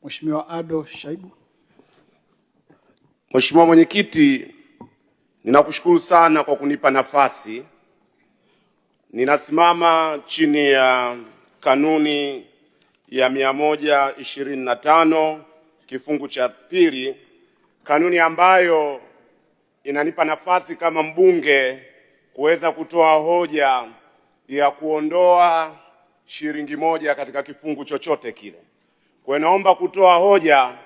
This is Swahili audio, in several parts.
Mheshimiwa Ado Shaibu. Mheshimiwa Mwenyekiti, ninakushukuru sana kwa kunipa nafasi. Ninasimama chini ya kanuni ya 125 kifungu cha pili, kanuni ambayo inanipa nafasi kama mbunge kuweza kutoa hoja ya kuondoa shilingi moja katika kifungu chochote kile. Kwa naomba kutoa hoja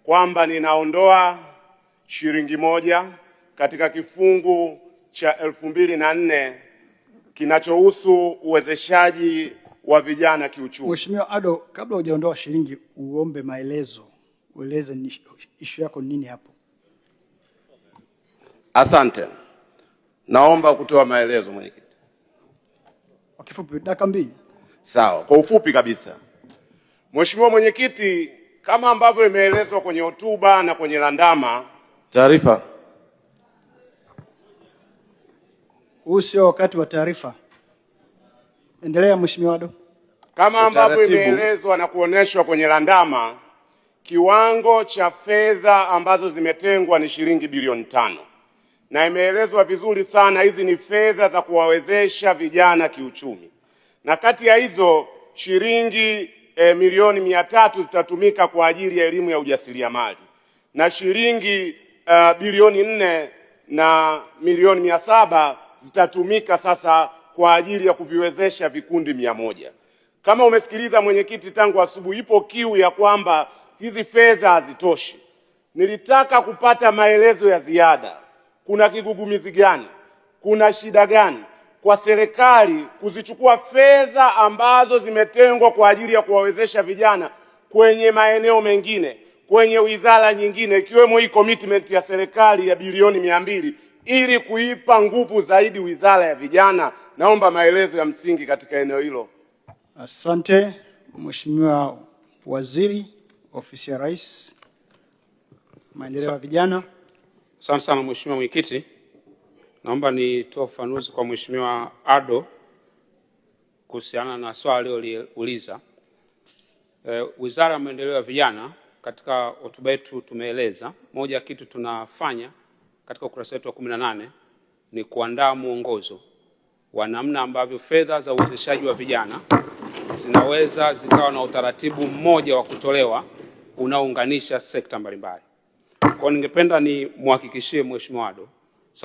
kwamba ninaondoa shilingi moja katika kifungu cha 2004 kinachohusu uwezeshaji wa vijana kiuchumi. Mheshimiwa Ado, kabla hujaondoa shilingi uombe maelezo. Ueleze issue yako nini hapo? Asante. Naomba kutoa maelezo Mwenyekiti. Kwa kifupi dakika 2. Sawa, kwa ufupi kabisa. Mheshimiwa Mwenyekiti, kama ambavyo imeelezwa kwenye hotuba na kwenye landama. Taarifa. Huu sio wakati wa taarifa. Endelea Mheshimiwa Ado. Kama ambavyo imeelezwa na kuoneshwa kwenye landama, kiwango cha fedha ambazo zimetengwa ni shilingi bilioni 5. Na imeelezwa vizuri sana hizi ni fedha za kuwawezesha vijana kiuchumi. Na kati ya hizo shilingi milioni 300 zitatumika kwa ajili ya elimu ya ujasiriamali. Na shilingi bilioni 4 na milioni 700 zitatumika sasa kwa ajili ya kuviwezesha vikundi 100. Kama umesikiliza Mwenyekiti, tangu asubuhi ipo kiu ya kwamba hizi fedha hazitoshi. Nilitaka kupata maelezo ya ziada. Kuna kigugumizi gani? Kuna shida gani kwa serikali kuzichukua fedha ambazo zimetengwa kwa ajili ya kuwawezesha vijana kwenye maeneo mengine, kwenye wizara nyingine, ikiwemo hii commitment ya serikali ya bilioni 200 ili kuipa nguvu zaidi wizara ya vijana? Naomba maelezo ya msingi katika eneo hilo. Asante. Mheshimiwa Waziri, Ofisi ya Rais, Maendeleo ya Vijana. Asante sana Mheshimiwa Mwenyekiti. Naomba nitoe ufafanuzi kwa Mheshimiwa Ado kuhusiana na swali aliloliuliza. Wizara ya Maendeleo ya Vijana, katika hotuba yetu tumeeleza moja ya kitu tunafanya katika ukurasa wetu wa 18 ni kuandaa mwongozo wa namna ambavyo fedha za uwezeshaji wa vijana zinaweza zikawa na utaratibu mmoja wa kutolewa unaounganisha sekta mbalimbali. Kwa ningependa ni muhakikishie Mheshimiwa Ado,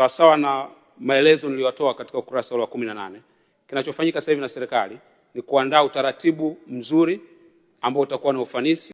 sawa na maelezo niliyotoa katika ukurasa wa 18, kinachofanyika sasa hivi na serikali ni kuandaa utaratibu mzuri ambao utakuwa na ufanisi